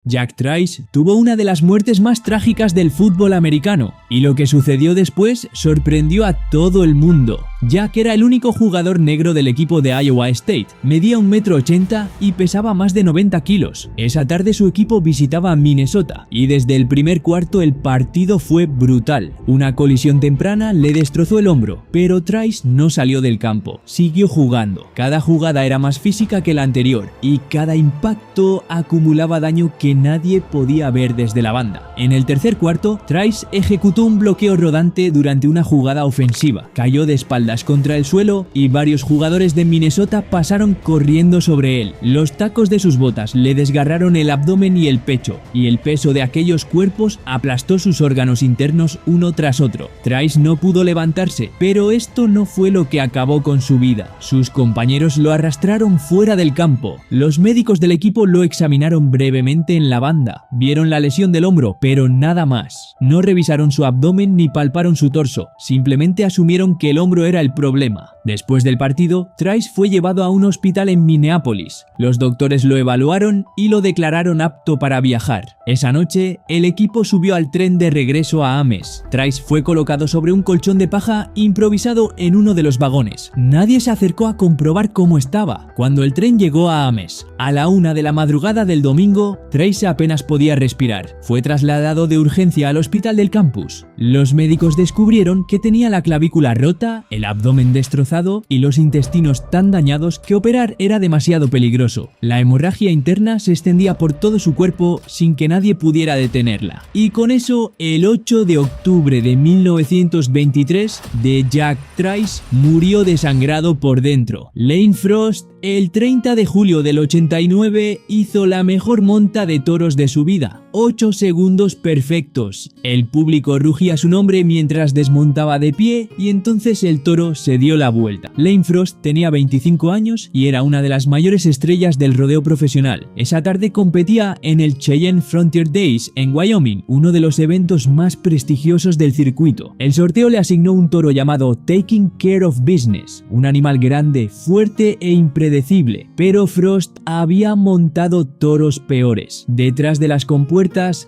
Jack Trice tuvo una de las muertes más trágicas del fútbol americano, y lo que sucedió después sorprendió a todo el mundo. Jack era el único jugador negro del equipo de Iowa State, medía 1,80 m y pesaba más de 90 kilos. Esa tarde su equipo visitaba Minnesota, y desde el primer cuarto el partido fue brutal. Una colisión temprana le destrozó el hombro, pero Trice no salió del campo, siguió jugando. Cada jugada era más física que la anterior, y cada impacto acumulaba daño que nadie podía ver desde la banda. En el tercer cuarto, Trice ejecutó un bloqueo rodante durante una jugada ofensiva. Cayó de espaldas contra el suelo y varios jugadores de Minnesota pasaron corriendo sobre él. Los tacos de sus botas le desgarraron el abdomen y el pecho, y el peso de aquellos cuerpos aplastó sus órganos internos uno tras otro. Trice no pudo levantarse, pero esto no fue lo que acabó con su vida. Sus compañeros lo arrastraron fuera del campo. Los médicos del equipo lo examinaron brevemente en la banda. Vieron la lesión del hombro, pero nada más. No revisaron su abdomen ni palparon su torso. Simplemente asumieron que el hombro era el problema. Después del partido, Trice fue llevado a un hospital en Minneapolis. Los doctores lo evaluaron y lo declararon apto para viajar. Esa noche, el equipo subió al tren de regreso a Ames. Trice fue colocado sobre un colchón de paja improvisado en uno de los vagones. Nadie se acercó a comprobar cómo estaba. Cuando el tren llegó a Ames, a la 1 de la madrugada del domingo, Trice apenas podía respirar. Fue trasladado de urgencia al hospital del campus. Los médicos descubrieron que tenía la clavícula rota, el abdomen destrozado y los intestinos tan dañados que operar era demasiado peligroso. La hemorragia interna se extendía por todo su cuerpo sin que nadie pudiera detenerla. Y con eso, el 8 de octubre de 1923, Jack Trice murió desangrado por dentro. Lane Frost, el 30 de julio del 89, hizo la mejor monta de toros de su vida. 8 segundos perfectos. El público rugía su nombre mientras desmontaba de pie y entonces el toro se dio la vuelta. Lane Frost tenía 25 años y era una de las mayores estrellas del rodeo profesional. Esa tarde competía en el Cheyenne Frontier Days en Wyoming, uno de los eventos más prestigiosos del circuito. El sorteo le asignó un toro llamado Taking Care of Business, un animal grande, fuerte e impredecible, pero Frost había montado toros peores. Detrás de las compuertas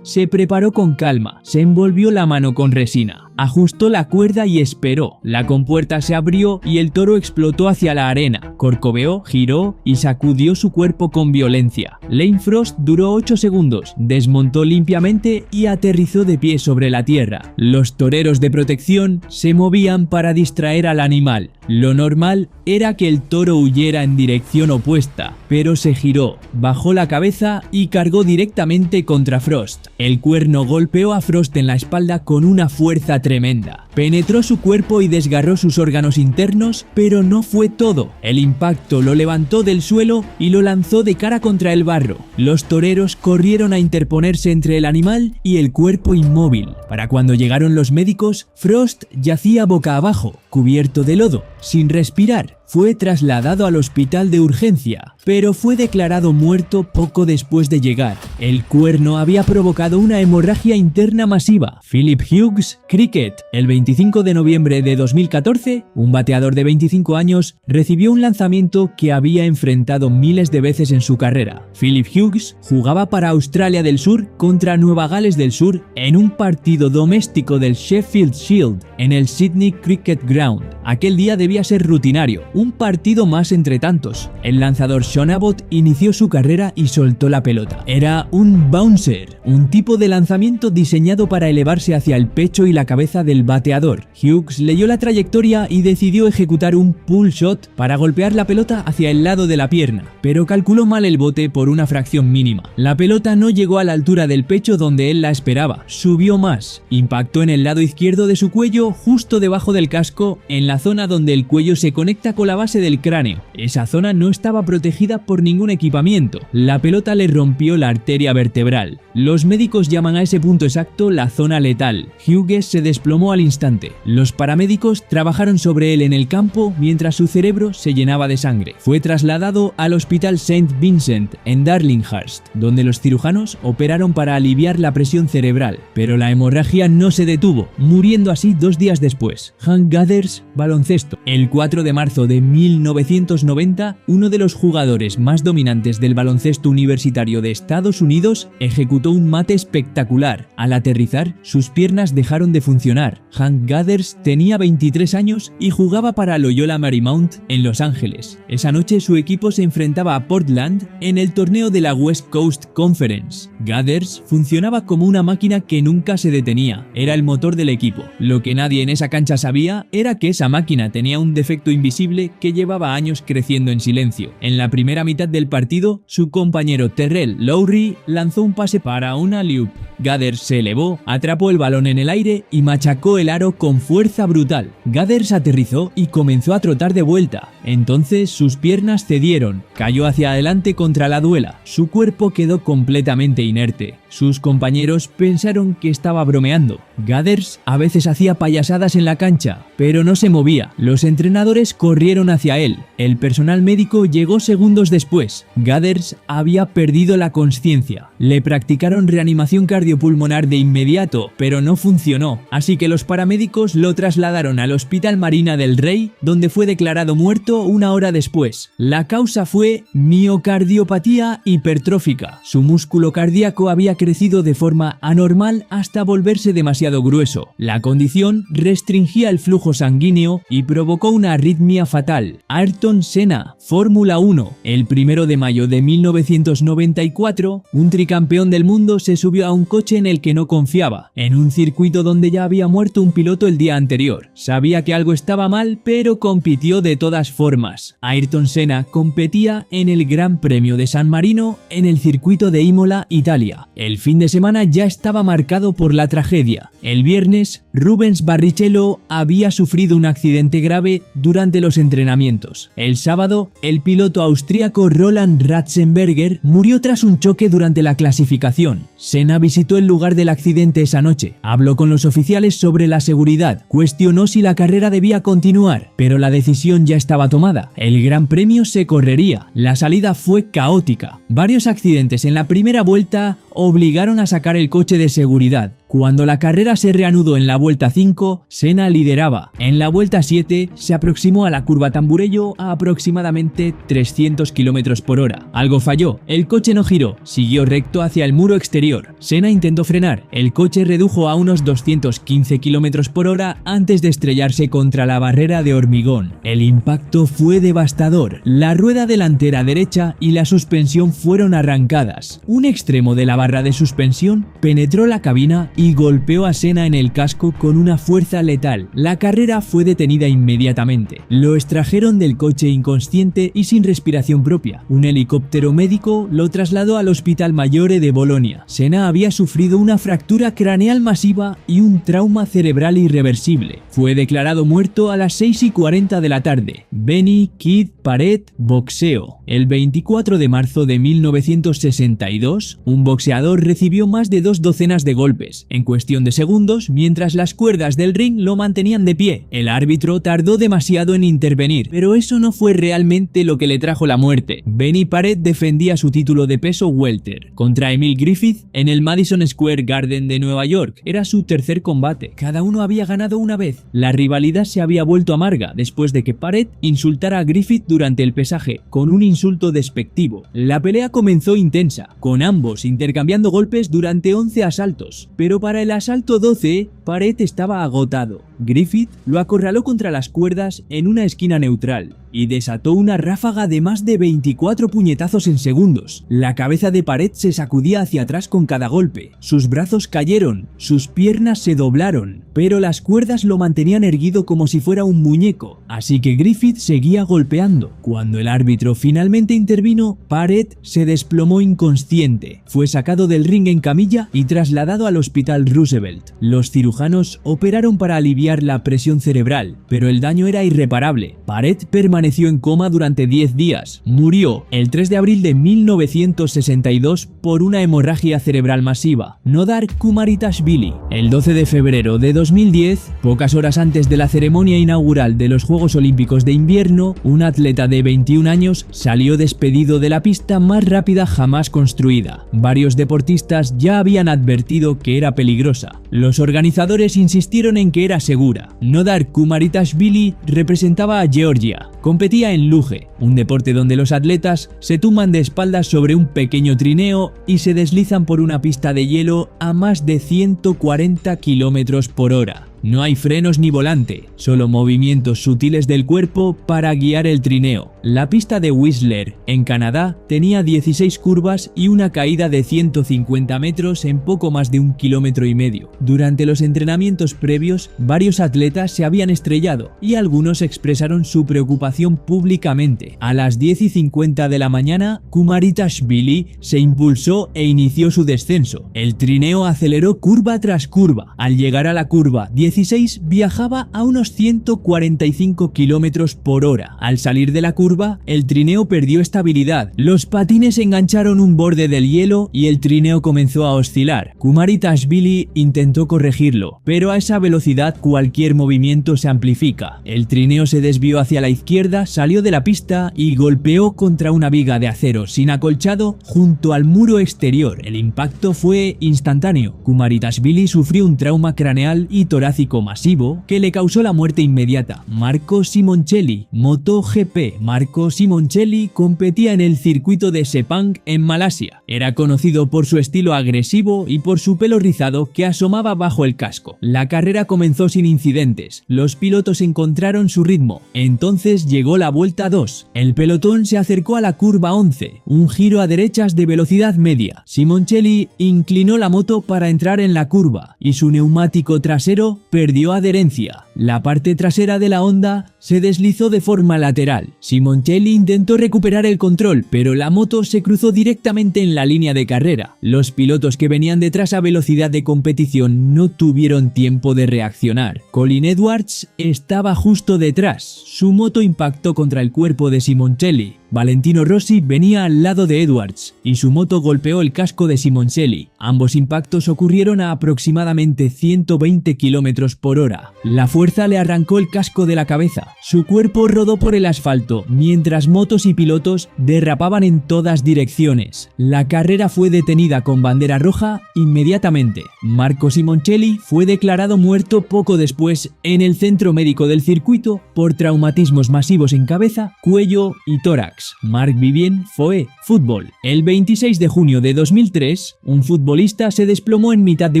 se preparó con calma, se envolvió la mano con resina, ajustó la cuerda y esperó. La compuerta se abrió y el toro explotó hacia la arena. Corcoveó, giró y sacudió su cuerpo con violencia. Lane Frost duró 8 segundos, desmontó limpiamente y aterrizó de pie sobre la tierra. Los toreros de protección se movían para distraer al animal. Lo normal era que el toro huyera en dirección opuesta, pero se giró, bajó la cabeza y cargó directamente contra Frost. El cuerno golpeó a Frost en la espalda con una fuerza tremenda. Penetró su cuerpo y desgarró sus órganos internos, pero no fue todo. El impacto lo levantó del suelo y lo lanzó de cara contra el barro. Los toreros corrieron a interponerse entre el animal y el cuerpo inmóvil. Para cuando llegaron los médicos, Frost yacía boca abajo, cubierto de lodo, sin respirar. Fue trasladado al hospital de urgencia, pero fue declarado muerto poco después de llegar. El cuerno había provocado una hemorragia interna masiva. Philip Hughes Cricket, el 25 de noviembre de 2014, un bateador de 25 años, recibió un lanzamiento que había enfrentado miles de veces en su carrera. Philip Hughes jugaba para Australia del Sur contra Nueva Gales del Sur en un partido doméstico del Sheffield Shield en el Sydney Cricket Ground. Aquel día debía ser rutinario, un partido más entre tantos. El lanzador Sean Abbott inició su carrera y soltó la pelota. Era un bouncer, un tipo de lanzamiento diseñado para elevarse hacia el pecho y la cabeza del bateador. Hughes leyó la trayectoria y decidió ejecutar un pull shot para golpear la pelota hacia el lado de la pierna, pero calculó mal el bote por una fracción mínima. La pelota no llegó a la altura del pecho donde él la esperaba, subió más, impactó en el lado izquierdo de su cuello justo debajo del casco, en la zona donde el cuello se conecta con la base del cráneo. Esa zona no estaba protegida por ningún equipamiento. La pelota le rompió la arteria vertebral. Los médicos llaman a ese punto exacto la zona letal. Hughes se desplomó al instante. Los paramédicos trabajaron sobre él en el campo mientras su cerebro se llenaba de sangre. Fue trasladado al Hospital St. Vincent en Darlinghurst, donde los cirujanos operaron para aliviar la presión cerebral, pero la hemorragia no se detuvo, muriendo así 2 días después. Hank Gathers, baloncesto. El 4 de marzo de de 1990, uno de los jugadores más dominantes del baloncesto universitario de Estados Unidos ejecutó un mate espectacular. Al aterrizar, sus piernas dejaron de funcionar. Hank Gathers tenía 23 años y jugaba para Loyola Marymount en Los Ángeles. Esa noche su equipo se enfrentaba a Portland en el torneo de la West Coast Conference. Gathers funcionaba como una máquina que nunca se detenía. Era el motor del equipo. Lo que nadie en esa cancha sabía era que esa máquina tenía un defecto invisible que llevaba años creciendo en silencio. En la primera mitad del partido, su compañero Terrell Lowry lanzó un pase para una alley-oop. Gathers se elevó, atrapó el balón en el aire y machacó el aro con fuerza brutal. Gathers aterrizó y comenzó a trotar de vuelta. Entonces sus piernas cedieron, cayó hacia adelante contra la duela. Su cuerpo quedó completamente inerte. Sus compañeros pensaron que estaba bromeando. Gathers a veces hacía payasadas en la cancha, pero no se movía. Los entrenadores corrieron hacia él. El personal médico llegó segundos después. Gathers había perdido la consciencia. Le practicaron reanimación cardiopulmonar de inmediato, pero no funcionó. Así que los paramédicos lo trasladaron al Hospital Marina del Rey, donde fue declarado muerto una hora después. La causa fue miocardiopatía hipertrófica. Su músculo cardíaco había crecido de forma anormal hasta volverse demasiado grueso. La condición restringía el flujo sanguíneo y provocó una arritmia fatal. Ayrton Senna, Fórmula 1. El 1 de mayo de 1994, un tricampeón del mundo se subió a un coche en el que no confiaba, en un circuito donde ya había muerto un piloto el día anterior. Sabía que algo estaba mal, pero compitió de todas formas. Ayrton Senna competía en el Gran Premio de San Marino en el circuito de Imola, Italia. El fin de semana ya estaba marcado por la tragedia. El viernes, Rubens Barrichello había sufrido un accidente grave durante los entrenamientos. El sábado, el piloto austríaco Roland Ratzenberger murió tras un choque durante la clasificación. Senna visitó el lugar del accidente esa noche. Habló con los oficiales sobre la seguridad. Cuestionó si la carrera debía continuar, pero la decisión ya estaba tomada. El Gran Premio se correría. La salida fue caótica. Varios accidentes en la primera vuelta obligaron a sacar el coche de seguridad. Cuando la carrera se reanudó en la vuelta 5, Senna lideraba. En la vuelta 7 se aproximó a la curva Tamburello a aproximadamente 300 km por hora. Algo falló, el coche no giró, siguió recto hacia el muro exterior. Senna intentó frenar, el coche redujo a unos 215 km por hora antes de estrellarse contra la barrera de hormigón. El impacto fue devastador. La rueda delantera derecha y la suspensión fueron arrancadas. Un extremo de la barra de suspensión penetró la cabina y golpeó a Senna en el casco con una fuerza letal. La carrera fue detenida inmediatamente. Lo extrajeron del coche inconsciente y sin respiración propia. Un helicóptero médico lo trasladó al Hospital Maggiore de Bolonia. Senna había sufrido una fractura craneal masiva y un trauma cerebral irreversible. Fue declarado muerto a las 6:40 de la tarde. Benny Kid Paret, boxeo. El 24 de marzo de 1962, un boxeador recibió más de 2 docenas de golpes en cuestión de segundos mientras las cuerdas del ring lo mantenían de pie. El árbitro tardó demasiado en intervenir, pero eso no fue realmente lo que le trajo la muerte. Benny Paret defendía su título de peso welter contra Emil Griffith en el Madison Square Garden de Nueva York. Era su tercer combate. Cada uno había ganado una vez. La rivalidad se había vuelto amarga después de que Paret insultara a Griffith durante el pesaje con un insulto despectivo. La pelea comenzó intensa, con ambos intercambiando golpes durante 11 asaltos, pero para el asalto 12, Paret estaba agotado. Griffith lo acorraló contra las cuerdas en una esquina neutral y desató una ráfaga de más de 24 puñetazos en segundos. La cabeza de Paret se sacudía hacia atrás con cada golpe. Sus brazos cayeron, sus piernas se doblaron, pero las cuerdas lo mantenían erguido como si fuera un muñeco, así que Griffith seguía golpeando. Cuando el árbitro finalmente intervino, Paret se desplomó inconsciente. Fue sacado del ring en camilla y trasladado al Hospital Roosevelt. Los cirujanos operaron para aliviar la presión cerebral, pero el daño era irreparable. Paret permaneció en coma durante 10 días. Murió el 3 de abril de 1962 por una hemorragia cerebral masiva. Nodar Kumaritashvili. El 12 de febrero de 2010, pocas horas antes de la ceremonia inaugural de los Juegos Olímpicos de Invierno, un atleta de 21 años salió despedido de la pista más rápida jamás construida. Varios deportistas ya habían advertido que era peligrosa. Los organizadores insistieron en que era segura. Nodar Kumaritashvili representaba a Georgia. Competía en luge, un deporte donde los atletas se tumban de espaldas sobre un pequeño trineo y se deslizan por una pista de hielo a más de 140 km/h. No hay frenos ni volante, solo movimientos sutiles del cuerpo para guiar el trineo. La pista de Whistler, en Canadá, tenía 16 curvas y una caída de 150 metros en poco más de 1,5 km. Durante los entrenamientos previos, varios atletas se habían estrellado y algunos expresaron su preocupación públicamente. A las 10:50 de la mañana, Kumaritashvili se impulsó e inició su descenso. El trineo aceleró curva tras curva. Al llegar a la curva 16 viajaba a unos 145 km/h. Al salir de la curva, el trineo perdió estabilidad. Los patines engancharon un borde del hielo y el trineo comenzó a oscilar. Kumaritashvili intentó corregirlo, pero a esa velocidad cualquier movimiento se amplifica. El trineo se desvió hacia la izquierda, salió de la pista y golpeó contra una viga de acero sin acolchado junto al muro exterior. El impacto fue instantáneo. Kumaritashvili sufrió un trauma craneal y torácico masivo que le causó la muerte inmediata. Marco Simoncelli, MotoGP. Marco Simoncelli competía en el circuito de Sepang en Malasia. Era conocido por su estilo agresivo y por su pelo rizado que asomaba bajo el casco. La carrera comenzó sin incidentes. Los pilotos encontraron su ritmo. Entonces llegó la vuelta 2. El pelotón se acercó a la curva 11, un giro a derechas de velocidad media. Simoncelli inclinó la moto para entrar en la curva y su neumático trasero perdió adherencia. La parte trasera de la Honda se deslizó de forma lateral. Simoncelli intentó recuperar el control, pero la moto se cruzó directamente en la línea de carrera. Los pilotos que venían detrás a velocidad de competición no tuvieron tiempo de reaccionar. Colin Edwards estaba justo detrás. Su moto impactó contra el cuerpo de Simoncelli. Valentino Rossi venía al lado de Edwards y su moto golpeó el casco de Simoncelli. Ambos impactos ocurrieron a aproximadamente 120 km/h. La fuerza le arrancó el casco de la cabeza. Su cuerpo rodó por el asfalto mientras motos y pilotos derrapaban en todas direcciones. La carrera fue detenida con bandera roja inmediatamente. Marco Simoncelli fue declarado muerto poco después en el centro médico del circuito por traumatismos masivos en cabeza, cuello y tórax. Marc-Vivien Foé, fútbol. El 26 de junio de 2003, un futbolista se desplomó en mitad de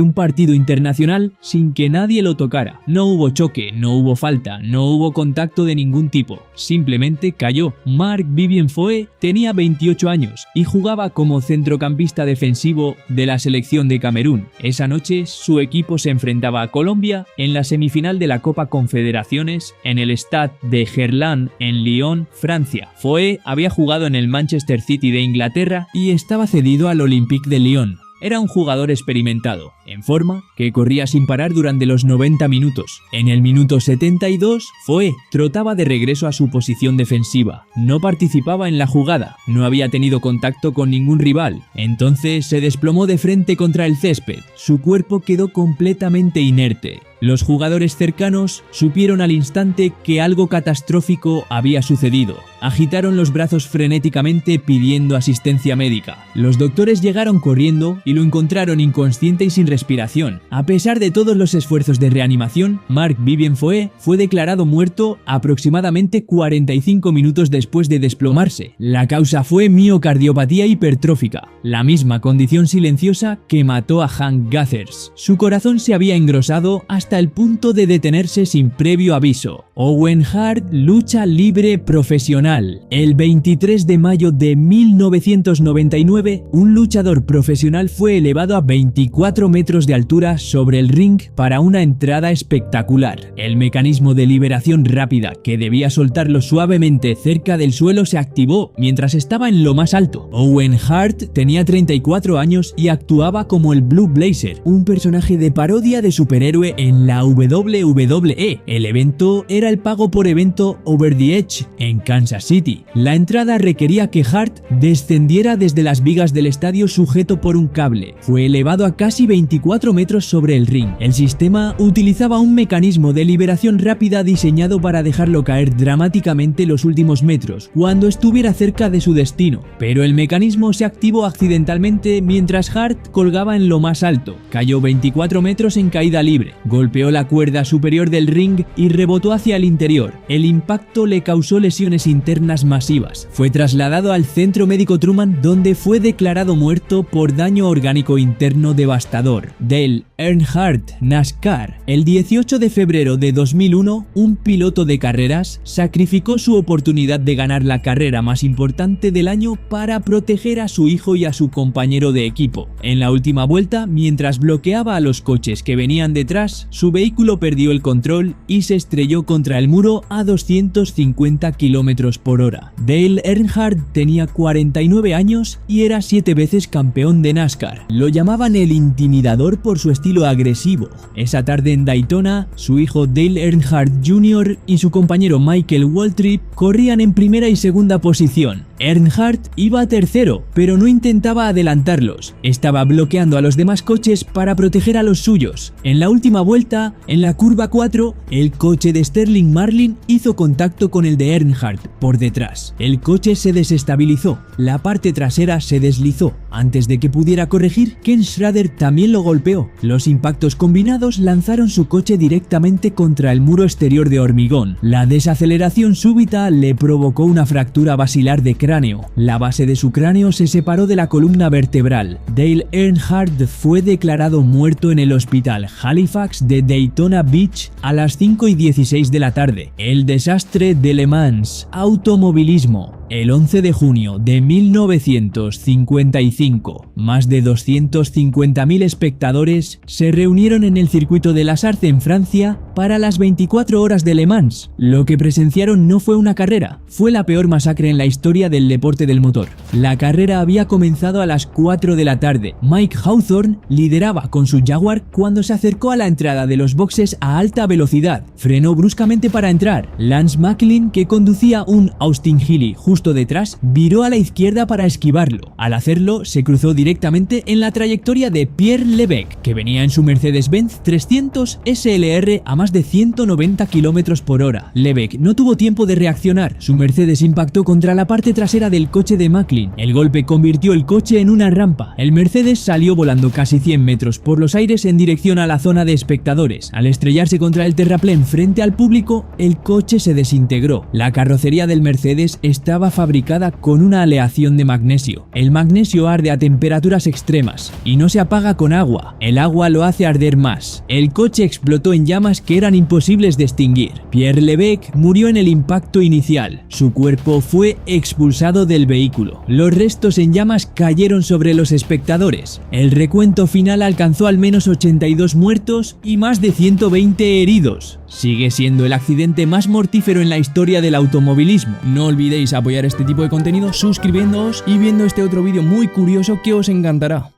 un partido internacional sin que nadie lo tocara. No hubo choque, no hubo falta, no hubo contacto de ningún tipo. Simplemente cayó. Marc-Vivien Foé tenía 28 años y jugaba como centrocampista defensivo de la selección de Camerún. Esa noche, su equipo se enfrentaba a Colombia en la semifinal de la Copa Confederaciones en el Stade de Gerland en Lyon, Francia. Foé había jugado en el Manchester City de Inglaterra y estaba cedido al Olympique de Lyon. Era un jugador experimentado, en forma, que corría sin parar durante los 90 minutos. En el minuto 72, Foé trotaba de regreso a su posición defensiva. No participaba en la jugada, no había tenido contacto con ningún rival. Entonces se desplomó de frente contra el césped. Su cuerpo quedó completamente inerte. Los jugadores cercanos supieron al instante que algo catastrófico había sucedido. Agitaron los brazos frenéticamente pidiendo asistencia médica. Los doctores llegaron corriendo y lo encontraron inconsciente y sin respiración. A pesar de todos los esfuerzos de reanimación, Marc-Vivien Foé fue declarado muerto aproximadamente 45 minutos después de desplomarse. La causa fue miocardiopatía hipertrófica, la misma condición silenciosa que mató a Hank Gathers. Su corazón se había engrosado hasta el punto de detenerse sin previo aviso. Owen Hart, lucha libre profesional. El 23 de mayo de 1999, un luchador profesional fue elevado a 24 metros de altura sobre el ring para una entrada espectacular. El mecanismo de liberación rápida que debía soltarlo suavemente cerca del suelo se activó mientras estaba en lo más alto. Owen Hart tenía 34 años y actuaba como el Blue Blazer, un personaje de parodia de superhéroe en la WWE. El evento era el pago por evento Over the Edge en Kansas City. La entrada requería que Hart descendiera desde las vigas del estadio sujeto por un cable. Fue elevado a casi 24 metros sobre el ring. El sistema utilizaba un mecanismo de liberación rápida diseñado para dejarlo caer dramáticamente los últimos metros cuando estuviera cerca de su destino, pero el mecanismo se activó accidentalmente mientras Hart colgaba en lo más alto. Cayó 24 metros en caída libre. Golpeó golpeó la cuerda superior del ring y rebotó hacia el interior. El impacto le causó lesiones internas masivas. Fue trasladado al Centro Médico Truman, donde fue declarado muerto por daño orgánico interno devastador. Dale Earnhardt, NASCAR. El 18 de febrero de 2001, un piloto de carreras sacrificó su oportunidad de ganar la carrera más importante del año para proteger a su hijo y a su compañero de equipo. En la última vuelta, mientras bloqueaba a los coches que venían detrás, su vehículo perdió el control y se estrelló contra el muro a 250 km/h. Dale Earnhardt tenía 49 años y era 7 veces campeón de NASCAR. Lo llamaban el intimidador por su estilo agresivo. Esa tarde en Daytona, su hijo Dale Earnhardt Jr. y su compañero Michael Waltrip corrían en primera y segunda posición. Earnhardt iba tercero, pero no intentaba adelantarlos. Estaba bloqueando a los demás coches para proteger a los suyos. En la última vuelta, en la curva 4, el coche de Sterling Marlin hizo contacto con el de Earnhardt por detrás. El coche se desestabilizó, la parte trasera se deslizó. Antes de que pudiera corregir, Ken Schrader también lo golpeó. Los impactos combinados lanzaron su coche directamente contra el muro exterior de hormigón. La desaceleración súbita le provocó una fractura basilar de cráneo. La base de su cráneo se separó de la columna vertebral. Dale Earnhardt fue declarado muerto en el hospital Halifax de Daytona Beach a las 5:16 de la tarde. El desastre de Le Mans. Automovilismo. El 11 de junio de 1955, más de 250.000 espectadores se reunieron en el circuito de Les Arts en Francia para las 24 horas de Le Mans. Lo que presenciaron no fue una carrera, fue la peor masacre en la historia del deporte del motor. La carrera había comenzado a las 4 de la tarde. Mike Hawthorne lideraba con su Jaguar cuando se acercó a la entrada de los boxes a alta velocidad. Frenó bruscamente para entrar. Lance McLean, que conducía un Austin Healey justo detrás, viró a la izquierda para esquivarlo. Al hacerlo, se cruzó directamente en la trayectoria de Pierre Levesque, que venía en su Mercedes-Benz 300 SLR a más de 190 km/h. Levesque no tuvo tiempo de reaccionar. Su Mercedes impactó contra la parte trasera del coche de McLean. El golpe convirtió el coche en una rampa. El Mercedes salió volando casi 100 metros por los aires en dirección a la zona de espectadores. Al estrellarse contra el terraplén frente al público, el coche se desintegró. La carrocería del Mercedes estaba fabricada con una aleación de magnesio. El magnesio arde a temperaturas extremas y no se apaga con agua. El agua lo hace arder más. El coche explotó en llamas que eran imposibles de extinguir. Pierre Levesque murió en el impacto inicial. Su cuerpo fue expulsado del vehículo. Los restos en llamas cayeron sobre los espectadores. El recuento final alcanzó al menos 82 muertos y más de 120 heridos. Sigue siendo el accidente más mortífero en la historia del automovilismo. No olvidéis apoyar este tipo de contenido suscribiéndoos y viendo este otro vídeo muy curioso que os encantará.